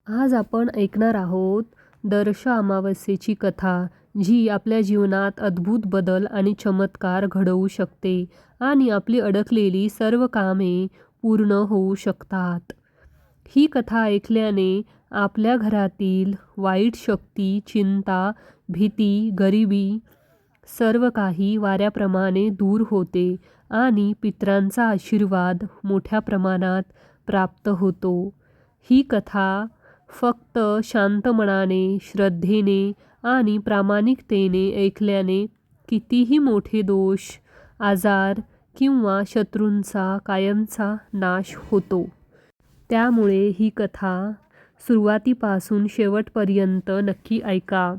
आज आपण ऐकणार आहोत दर्श अमावस्येची कथा, जी आपल्या जीवनात अद्भुत बदल आणि चमत्कार घडवू शकते आणि आपली अडकलेली सर्व कामे पूर्ण होऊ शकतात. ही कथा ऐकल्याने आपल्या घरातील वाईट शक्ती, चिंता, भीती, गरिबी सर्व काही वाऱ्याप्रमाणे दूर होते आणि पितरांचा आशीर्वाद मोठ्या प्रमाणात प्राप्त होतो. ही कथा फक्त शांत मनाने, श्रद्धेने आणि प्रामाणिकतेने ऐकल्याने कितीही मोठे दोष, आजार किंवा शत्रूंचा कायमचा नाश होतो. त्यामुळे ही कथा सुरुवातीपासून शेवटपर्यंत नक्की ऐका.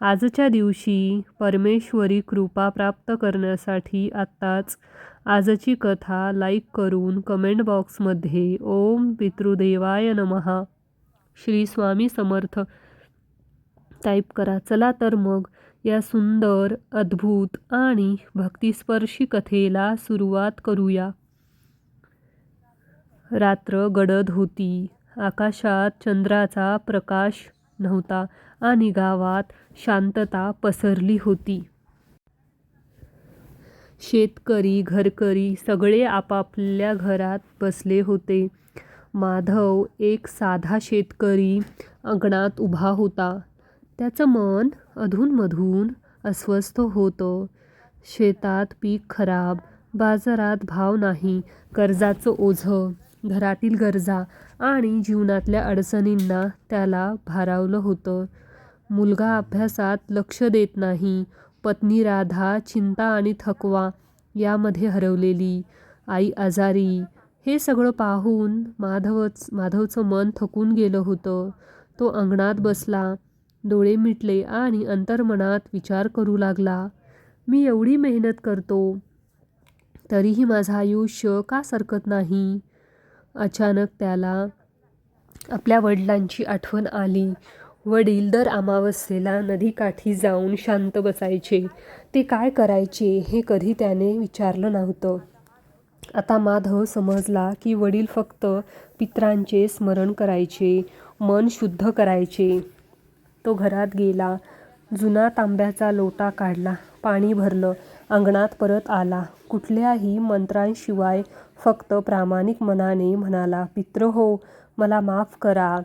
आजच्या दिवशी परमेश्वरी कृपा प्राप्त करण्यासाठी आत्ताच आजची कथा लाईक करून कमेंट बॉक्समध्ये ओम पितृदेवाय नमः, श्री स्वामी समर्थ टाईप करा. चला तर मग या सुंदर, अद्भुत आणि भक्तिस्पर्शी कथेला सुरुवात करूया. रात्र गडद होती. आकाशात चंद्राचा प्रकाश नव्हता आणि गावात शांतता पसरली होती. शेतकरी, घरकरी सगळे आपापल्या घरात बसले होते. माधव एक साधा शेतकरी अंगणात उभा होता. त्याचं मन अधूनमधून अस्वस्थ होतं. शेतात पीक खराब, बाजारात भाव नाही, कर्जाचं ओझं, घरातील गरजा आणि जीवनातल्या अडचणींना त्याला भारावलं होतं. मुलगा अभ्यासात लक्ष देत नाही, पत्नी राधा चिंता आणि थकवा यामध्ये हरवलेली, आई आजारी. हे सगळं पाहून माधवचं मन थकून गेलं होतं. तो अंगणात बसला, डोळे मिटले आणि अंतर्मनात विचार करू लागला, मी एवढी मेहनत करतो, तरीही माझं आयुष्य का सरकत नाही? अचानक त्याला आपल्या वडिलांची आठवण आली. वडील दर अमावस्येला नदीकाठी जाऊन शांत बसायचे. ते काय करायचे हे कधी त्याने विचारलं नव्हतं. आता माधव समजला की वडील फक्त पितरांचे स्मरण करायचे, मन शुद्ध करायचे. तो घरात गेला, जुना तांब्याचा लोटा काढला, पाणी भरलं, अंगणात परत आला. कुठल्याही मंत्रांशिवाय फक्त प्रामाणिक मनाने म्हणाला, पितृहो, मला माफ करा,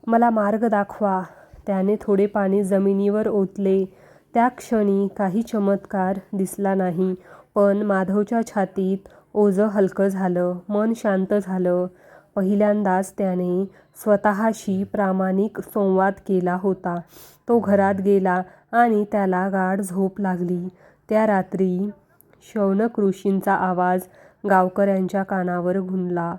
मला मार्ग दाखवा. त्याने थोडे पाणी जमिनीवर ओतले. त्या क्षणी काही चमत्कार दिसला नाही, पण माधवच्या छातीत ओझं हलकं झालं, मन शांत झालं. पहिल्यांदाच त्याने स्वतःशी प्रामाणिक संवाद केला होता. तो घरात गेला आणि त्याला गाढ झोप लागली. त्या रात्री शौनक ऋषींचा आवाज गावकऱ्यांच्या कानावर घुमला.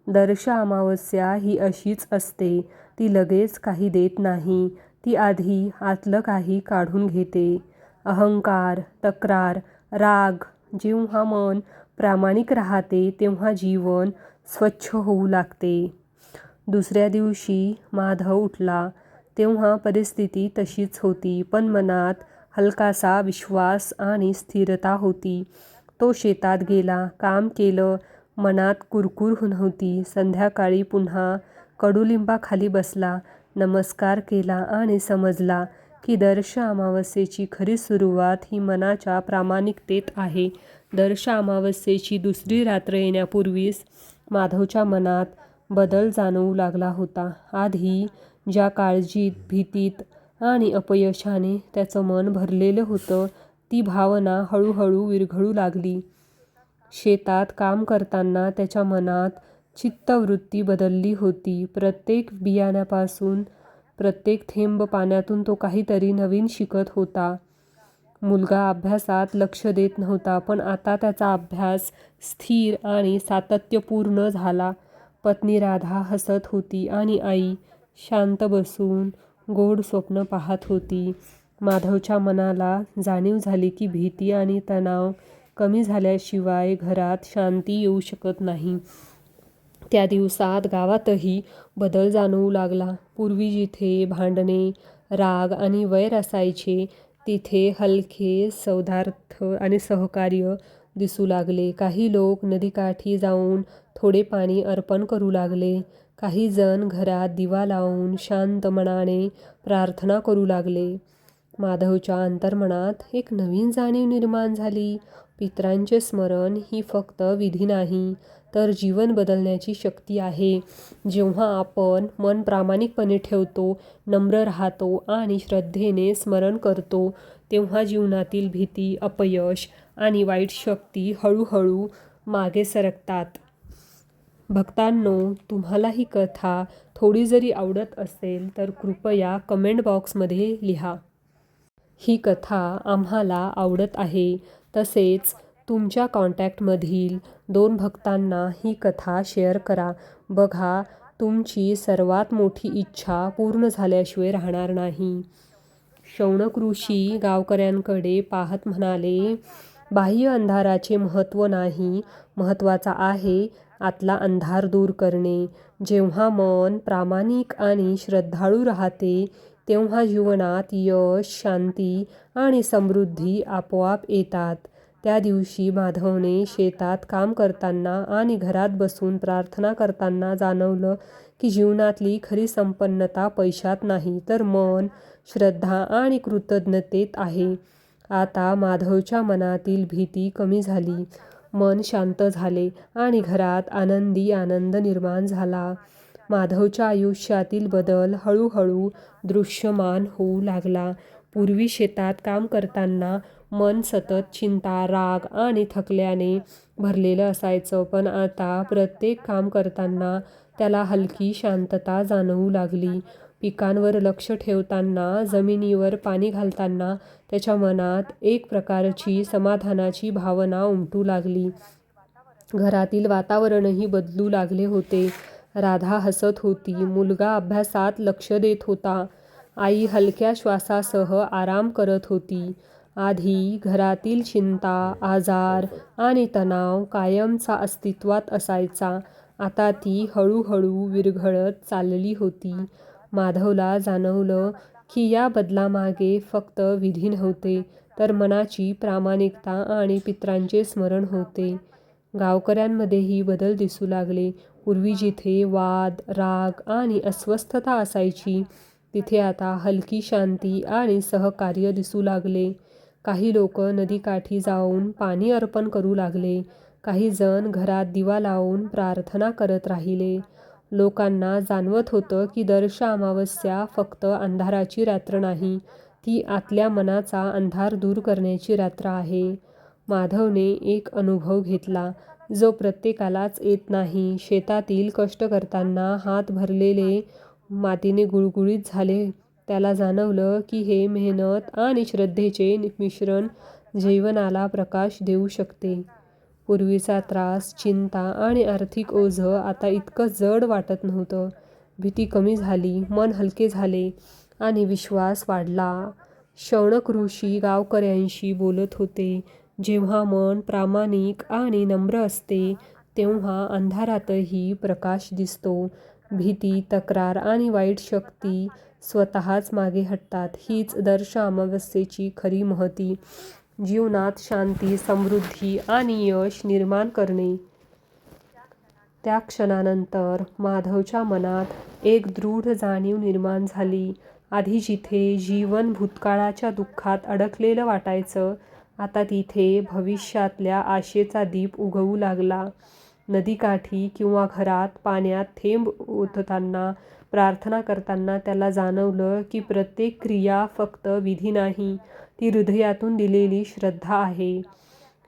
दर्श अमावस्या ही अशीच असते. ती लगेच काही देत नाही. ती आधी आतलं काही काढून घेते. अहंकार, तक्रार, राग. जेव्हा मन प्रामाणिक राहते तेव्हा जीवन स्वच्छ होऊ लागते. दुसऱ्या दिवशी माधव उठला तेव्हा परिस्थिती तशीच होती, पण मनात हलकासा विश्वास आणि स्थिरता होती. तो शेतात गेला, काम केलं, मनात कुरकुर नव्हती. संध्याकाळी पुन्हा कडुलिंबाखाली बसला, नमस्कार केला आणि समजला की दर्श अमावस्येची खरी सुरुवात ही मनाच्या प्रामाणिकतेत आहे. दर्श अमावस्येची दुसरी रात्र येण्यापूर्वीच माधवच्या मनात बदल जाणवू लागला होता. आधी ज्या काळजीत, भीतीत आणि अपयशाने त्याचं मन भरलेलं होतं, ती भावना हळूहळू विरघळू लागली. शेतात काम करताना त्याच्या मनात चित्तवृत्ती बदलली होती. प्रत्येक बियाण्यापासून, प्रत्येक थेंब पाण्यातून तो काहीतरी नवीन शिकत होता. मुलगा अभ्यासात लक्ष देत नव्हता, पण आता त्याचा अभ्यास स्थिर आणि सातत्यपूर्ण झाला. पत्नी राधा हसत होती आणि आई शांत बसून गोड स्वप्न पाहत होती. माधवच्या मनाला जाणीव झाली की भीती आणि तणाव कमी झाल्याशिवाय घरात शांती येऊ शकत नाही. त्या दिवसात गावातही बदल जाणवू लागला. पूर्वी जिथे भांडणे, राग आणि वैर असायचे, तिथे हलके सौहार्द आणि सहकार्य दिसू लागले. काही लोक नदीकाठी जाऊन थोडे पाणी अर्पण करू लागले. काही जण घरात दिवा लावून शांत मनाने प्रार्थना करू लागले. माधवच्या अंतर्मनात एक नवीन जाणीव निर्माण झाली. पितरांचे स्मरण ही फक्त विधी नाही, तर जीवन बदलण्याची शक्ती आहे. जेव्हा आपण मन प्रामाणिकपणे ठेवतो, नम्र राहतो आणि श्रद्धेने स्मरण करतो, तेव्हा जीवनातील भीती, अपयश आणि वाईट शक्ती हळूहळू मागे सरकतात. भक्तांनो, तुम्हाला ही कथा थोडी जरी आवडत असेल तर कृपया कमेंट बॉक्समध्ये लिहा. ही कथा आम्हाला आवडत आहे. तसेच तुमच्या कॉन्टॅक्टमधील 2 भक्तांना ही कथा शेअर करा. बघा, तुमची सर्वात मोठी इच्छा पूर्ण झाल्याशिवाय राहणार नाही. शौनक ऋषी गावकऱ्यांकडे पाहत म्हणाले, बाह्य अंधाराचे महत्त्व नाही, महत्त्वाचा आहे आतला अंधार दूर करणे. जेव्हा मन प्रामाणिक आणि श्रद्धाळू राहते, तेव्हा जीवनात यश, शांती आणि समृद्धी आपोआप येतात. त्या दिवशी माधवने शेतात काम करताना आणि घरात बसून प्रार्थना करताना जाणवलं की जीवनातली खरी संपन्नता पैशात नाही, तर मन, श्रद्धा आणि कृतज्ञतेत आहे. आता माधवच्या मनातील भीती कमी झाली, मन शांत झाले आणि घरात आनंदी आनंद निर्माण झाला. माधवच्या आयुष्यातील बदल हळूहळू दृश्यमान होऊ लागला. पूर्वी शेतात काम करताना मन सतत चिंता, राग आणि थकल्याने भरलेलं असायचं, पण आता प्रत्येक काम करताना त्याला हलकी शांतता जाणवू लागली. पिकांवर लक्ष ठेवताना, जमिनीवर पाणी घालताना त्याच्या मनात एक प्रकारची समाधानाची भावना उमटू लागली. घरातील वातावरणही बदलू लागले होते. राधा हसत होती, मुलगा अभ्यासात लक्ष देत होता, आई हलक्या श्वासासह आराम करत होती. आधी घरातील चिंता, आजार आणि तणाव कायमचा अस्तित्वात असायचा, आता ती हळूहळू विरघळत चालली होती. माधवला जाणवलं की या बदलामागे फक्त विधी नव्हते, तर मनाची प्रामाणिकता आणि पितरांचे स्मरण होते. गावकऱ्यांमध्येही बदल दिसू लागले. पूर्वी जिथे वाद, राग आणि अस्वस्थता असायची, तिथे आता हलकी शांती आणि सहकार्य दिसू लागले. काही लोक नदीकाठी जाऊन पाणी अर्पण करू लागले. काही जण घरात दिवा लावून प्रार्थना करत राहिले. लोकांना जाणवत होतं की दर्श अमावस्या फक्त अंधाराची रात्र नाही, ती आतल्या मनाचा अंधार दूर करण्याची रात्र आहे. माधवने एक अनुभव घेतला, जो प्रत्येकालाच येत नाही. शेतातील कष्ट करताना हात भरलेले मातीने गुळगुळीत झाले. त्याला जाणवलं की हे मेहनत आणि श्रद्धेचे मिश्रण जीवनाला प्रकाश देऊ शकते. पूर्वीचा त्रास, चिंता आणि आर्थिक ओझं आता इतकं जड वाटत नव्हतं. भीती कमी झाली, मन हलके झाले आणि विश्वास वाढला. शौनक ऋषी गावकऱ्यांशी बोलत होते, जेव्हा मन प्रामाणिक आणि नम्र असते, तेव्हा अंधारातही प्रकाश दिसतो. भीती, तक्रार आणि वाईट शक्ती स्वतःच मागे हटतात. हीच दर्श अमावस्येची खरी महती. जीवनात शांती, समृद्धी आणि यश निर्माण करणे. त्या क्षणानंतर माधवच्या मनात एक दृढ जाणीव निर्माण झाली. आधी जिथे जीवन भूतकाळाच्या दुःखात अडकलेलं वाटायचं, आता तिथे भविष्यातल्या आशेचा दीप उगवू लागला. नदीकाठी किंवा घरात पाण्यात थेंब ओतताना, प्रार्थना करताना त्याला जाणवलं की प्रत्येक क्रिया फक्त विधी नाही, ती हृदयातून दिलेली श्रद्धा आहे.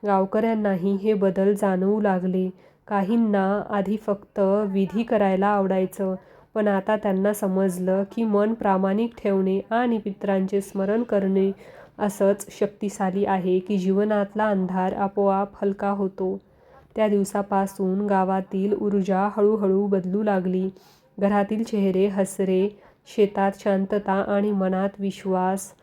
गावकऱ्यांनाही हे बदल जाणवू लागले. काहींना आधी फक्त विधी करायला आवडायचं, पण आता त्यांना समजलं की मन प्रामाणिक ठेवणे आणि पितरांचे स्मरण करणे असंच शक्तिशाली आहे की जीवनातला अंधार आपोआप हलका होतो. त्या दिवसापासून गावातील ऊर्जा हळूहळू बदलू लागली. घरातील चेहरे हसरे, शेतात शांतता आणि मनात विश्वास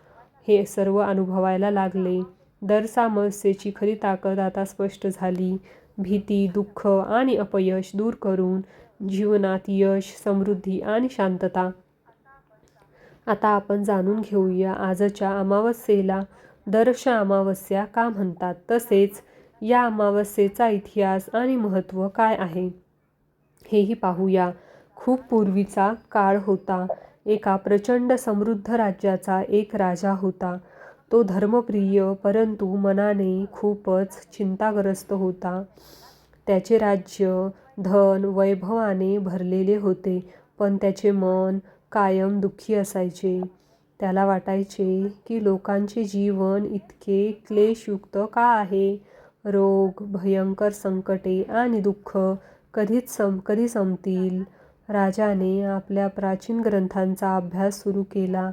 हे सर्व अनुभवायला लागले. दर अमावस्येची खरी ताकद आता स्पष्ट झाली. भीती, दुःख आणि अपयश दूर करून जीवनात यश, समृद्धी आणि शांतता. आता आपण जाणून घेऊया आजच्या अमावस्येला दर्श अमावस्या का म्हणतात, तसेच या अमावस्येचा इतिहास आणि महत्त्व काय आहे हेही पाहूया. खूप पूर्वीचा काळ होता. एका प्रचंड समृद्ध राज्याचा एक राजा होता. तो धर्मप्रिय परंतु मनाने खूपच चिंताग्रस्त होता. त्याचे राज्य धन वैभवाने भरलेले होते, पण त्याचे मन कायम दुःखी असायचे. त्याला वाटायचे की लोकांचे जीवन इतके क्लेशयुक्त का आहे? रोग, भयंकर संकटे आणि दुःख कधी संपतील? राजाने आपल्या प्राचीन ग्रंथांचा अभ्यास सुरू केला.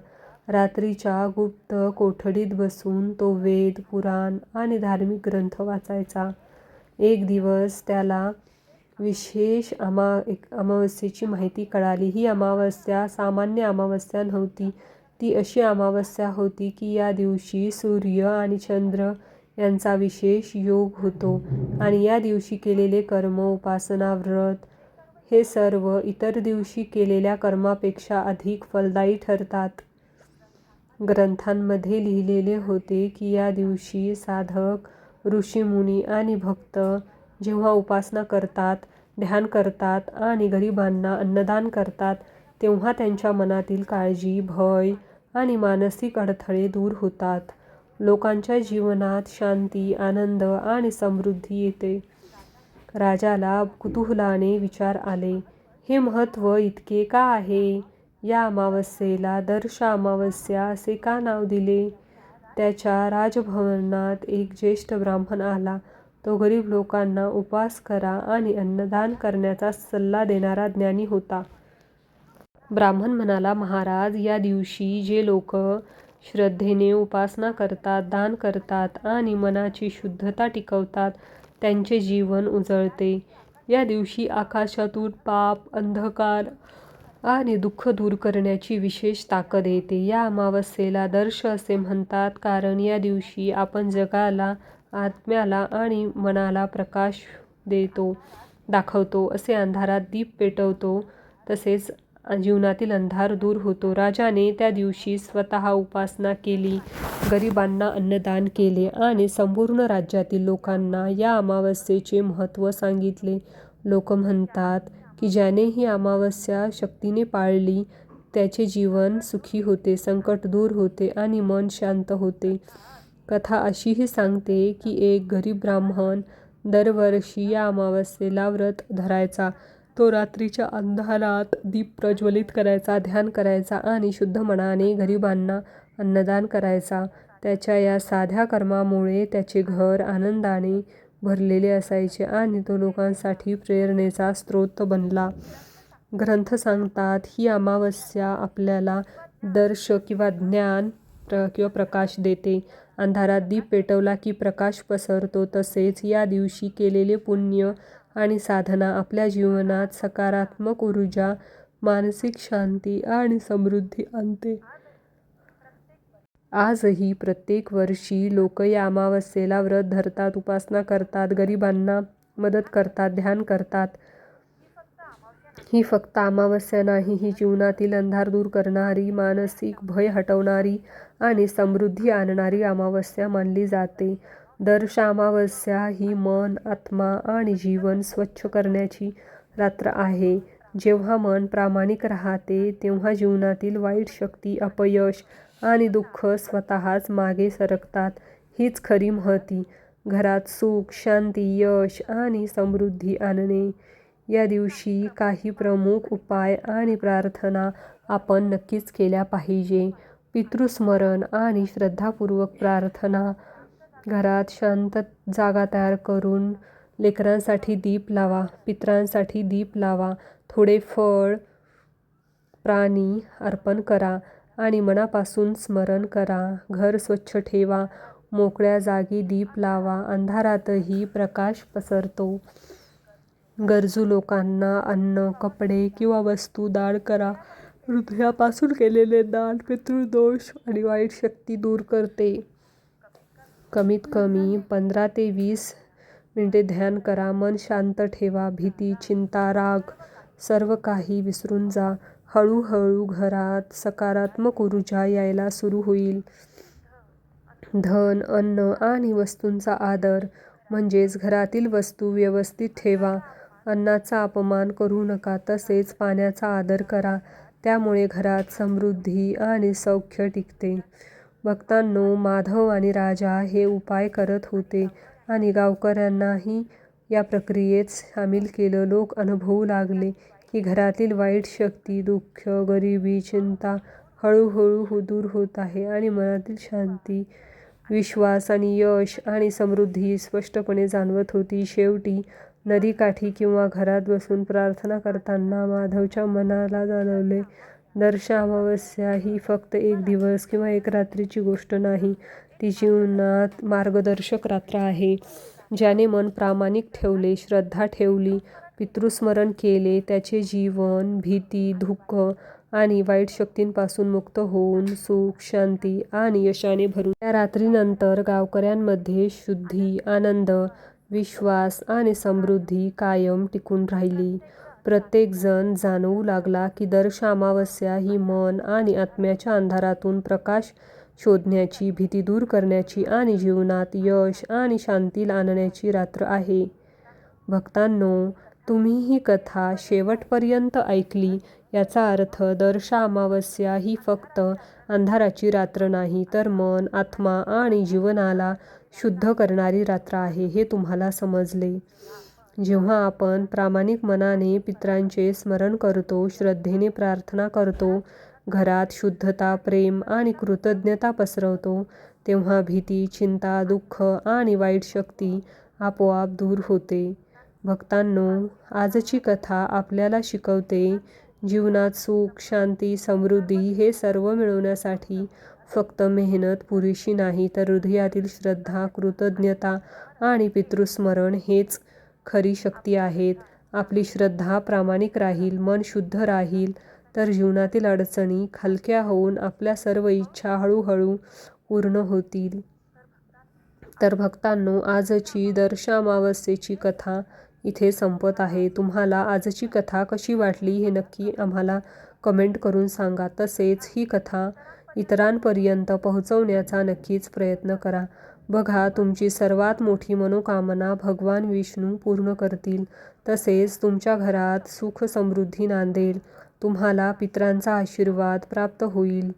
रात्रीच्या गुप्त कोठडीत बसून तो वेद, पुराण आणि धार्मिक ग्रंथ वाचायचा. एक दिवस त्याला विशेष अमावस्येची माहिती कळाली. ही अमावस्या सामान्य अमावस्या नव्हती. ती अशी अमावस्या होती की या दिवशी सूर्य आणि चंद्र यांचा विशेष योग होतो आणि या दिवशी केलेले कर्म, उपासना, व्रत हे सर्व इतर दिवशी केलेल्या कर्मापेक्षा अधिक फलदायी ठरतात. ग्रंथांमध्ये लिहिलेले होते की या दिवशी साधक, ऋषीमुनी आणि भक्त जेव्हा उपासना करतात, ध्यान करतात आणि गरिबांना अन्नदान करतात, तेव्हा त्यांच्या मनातील काळजी, भय आणि मानसिक अडथळे दूर होतात. लोकांच्या जीवनात शांती, आनंद आणि समृद्धी येते. राजाला कुतूहलाने विचार आले, हे महत्त्व इतके का आहे? या अमावस्येला दर्श अमावस्या असे का नाव दिले? त्याच्या राजभवनात एक ज्येष्ठ ब्राह्मण आला. तो गरीब लोकांना उपवास करा आणि अन्नदान करण्याचा सल्ला देणारा ज्ञानी होता. ब्राह्मण म्हणाला, महाराज, या दिवशी जे लोक श्रद्धेने उपासना करतात, दान करतात आणि मनाची शुद्धता टिकवतात, त्यांचे जीवन उजळते. या दिवशी आकाशातून पाप, अंधकार आणि दुःख दूर करण्याची विशेष ताकद येते. या अमावस्येला दर्श असे म्हणतात कारण या दिवशी आपण जगाला, आत्म्याला आणि मनाला प्रकाश दाखवतो, असे अंधारात दीप पेटवतो, तसेच जीवनातील अंधार दूर होतो. राजाने त्या दिवशी स्वतः उपासना केली, गरिबांना अन्नदान केले आणि संपूर्ण राज्यातील लोकांना या अमावस्येचे महत्त्व सांगितले. लोक म्हणतात की ज्याने ही अमावस्या शक्तीने पाळली, त्याचे जीवन सुखी होते, संकट दूर होते आणि मन शांत होते. कथा अशीही सांगते की एक गरीब ब्राह्मण दरवर्षी या अमावस्येला व्रत धरायचा. तो रात्रीच्या अंधारात दीप प्रज्वलित करायचा, ध्यान करायचा आणि शुद्ध मनाने गरिबांना अन्नदान करायचा. त्याच्या या साध्या कर्मामुळे त्याचे घर आनंदाने भरलेले असायचे आणि तो लोकांसाठी प्रेरणेचा स्रोत बनला. ग्रंथ सांगतात, ही अमावस्या आपल्याला दर्श किंवा ज्ञान किंवा प्रकाश देते. अंधारात दीप पेटवला की प्रकाश पसरतो. तसेच या दिवशी केलेले पुण्य आणि साधना आपल्या जीवनात सकारात्मक ऊर्जा, मानसिक शांती आणि समृद्धी आणते. आजही प्रत्येक वर्षी लोक या अमावस्येला व्रत धरतात, उपासना करतात, गरिबांना मदत करतात, ध्यान करतात. ही फक्त अमावस्या नाही, ही जीवनातील अंधार दूर करणारी, मानसिक भय हटवणारी आणि समृद्धी आणणारी अमावस्या मानली जाते. दर्श अमावस्या ही मन, आत्मा आणि जीवन स्वच्छ करण्याची रात्र आहे. जेव्हा मन प्रामाणिक राहते, तेव्हा जीवनातील वाईट शक्ती, अपयश आणि दुःख स्वतःच मागे सरकतात. हीच खरी महती. घरात सुख, शांती, यश आणि समृद्धी आणणे. या दिवशी काही प्रमुख उपाय आणि प्रार्थना आपण नक्कीच केल्या पाहिजे. पितृस्मरण आणि श्रद्धापूर्वक प्रार्थना. घरात शांत जागा तयार करून लेकरांसाठी दीप लावा, पितरांसाठी दीप लावा, थोडे फळ, प्राणी अर्पण करा आणि मनापासून स्मरण करा. घर स्वच्छ ठेवा, मोकळ्या जागी दीप लावा, अंधारातही प्रकाश पसरतो. गरजू लोकांना अन्न, कपडे किंवा वस्तू दान करा. हृदयापासून केलेले दान पितृदोष आणि वाईट शक्ती दूर करते. कमीत कमी 15 ते 20 मिनिटे ध्यान करा. मन शांत ठेवा. भीती, चिंता, राग सर्व काही विसरून जा. हळूहळू घरात सकारात्मक ऊर्जा यायला सुरू होईल. धन, अन्न आणि वस्तूंचा आदर म्हणजेच घरातील वस्तू व्यवस्थित ठेवा. अन्नाचा अपमान करू नका, तसेच पाण्याचा आदर करा. त्यामुळे घरात समृद्धी आणि सौख्य टिकते. भक्तांनो, माधव आणि राजा हे उपाय करत होते आणि गावकऱ्यांनाही या प्रक्रियेत सामील केलं. लोक अनुभवू लागले की घरातील वाईट शक्ती, दुःख, गरिबी, चिंता हळूहळू दूर होत आहे आणि मनातील शांती, विश्वास आणि यश आणि समृद्धी स्पष्टपणे जाणवत होती. शेवटी नदीकाठी किंवा घरात बसून प्रार्थना करताना माधवच्या मनाला जाणवले, दर्श अमावस्या ही फक्त एक दिवस किंवा एक रात्रीची गोष्ट नाही, ती जीवनात मार्गदर्शक रात्र आहे. ज्याने मन प्रामाणिक ठेवले, श्रद्धा ठेवली, पितृस्मरण केले, त्याचे जीवन भीती, दुःख आणि वाईट शक्तींपासून मुक्त होऊन सुख, शांती आणि यशाने भरून. त्या रात्रीनंतर गावकऱ्यांमध्ये शुद्धी, आनंद, विश्वास आणि समृद्धी कायम टिकून राहिली. प्रत्येकजण जाणवू लागला की दर्श अमावस्या ही मन आणि आत्म्याच्या अंधारातून प्रकाश शोधण्याची, भीती दूर करण्याची आणि जीवनात यश आणि शांती आणण्याची रात्र आहे. भक्तांनो, तुम्ही ही कथा शेवटपर्यंत ऐकली. याचा अर्थ दर्श अमावस्या ही फक्त अंधाराची रात्र नाही, तर मन, आत्मा आणि जीवनाला शुद्ध करणारी रात्र आहे, हे तुम्हाला समजले. जेव्हा आपण प्रामाणिक मनाने पितरांचे स्मरण करतो, श्रद्धेने प्रार्थना करतो, घरात शुद्धता, प्रेम आणि कृतज्ञता पसरवतो, तेव्हा भीती, चिंता, दुःख आणि वाईट शक्ती आपोआप दूर होते. भक्तांनो, आजची कथा आपल्याला शिकवते, जीवनात सुख, शांती, समृद्धी हे सर्व मिळवण्यासाठी फक्त मेहनत पुरेशी नाही, तर हृदयातील श्रद्धा, कृतज्ञता आणि पितृस्मरण हेच खरी शक्ती आहेत. आपली श्रद्धा प्रामाणिक राहील, मन शुद्ध राहील, तर जीवनातील अडचणी हलक्या होऊन आपल्या सर्व इच्छा हळूहळू पूर्ण होतील. तर भक्तांनो, आजची दर्श अमावस्येची कथा इथे संपत आहे. तुम्हाला आजची कथा कशी वाटली हे नक्की आम्हाला कमेंट करून सांगा. तसेच ही कथा इतरांपर्यंत पोहोचवण्याचा नक्कीच प्रयत्न करा. बघा, तुमची सर्वात मोठी मनोकामना भगवान विष्णू पूर्ण करतील. तसेच तुमच्या घरात सुख समृद्धी नांदेल. तुम्हाला पितरांचा आशीर्वाद प्राप्त होईल.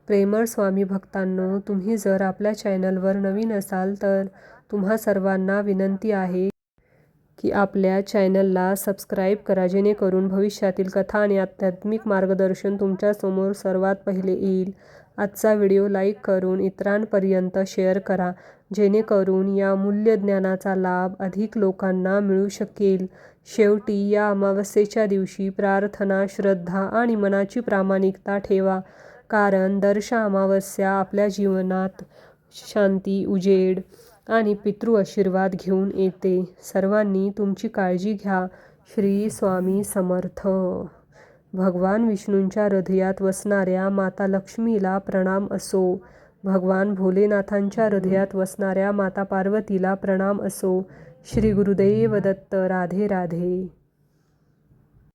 प्रेमळ स्वामी भक्तांनो, तुम्ही जर आपल्या चॅनलवर नवीन असाल तर तुम्हा सर्वांना विनंती आहे की आपल्या चॅनलला सबस्क्राईब करा, जेणेकरून भविष्यातील कथा आणि आध्यात्मिक मार्गदर्शन तुमच्यासमोर सर्वात पहिले येईल. आजचा व्हिडिओ लाईक करून इतरांपर्यंत शेअर करा, जेणेकरून या मूल्य ज्ञानाचा लाभ अधिक लोकांना मिळू शकेल. शेवटी या अमावस्येच्या दिवशी प्रार्थना, श्रद्धा आणि मनाची प्रामाणिकता ठेवा, कारण दर्श अमावस्या आपल्या जीवनात शांती, उजेड आणि पितृ आशीर्वाद घेऊन येते. सर्वांनी तुमची काळजी घ्या. श्री स्वामी समर्थ. भगवान विष्णूंच्या हृदयात वसणाऱ्या माता लक्ष्मीला प्रणाम असो. भगवान भोलेनाथांच्या हृदयात वसणाऱ्या माता पार्वतीला प्रणाम असो. श्री गुरुदेव दत्त. राधे राधे.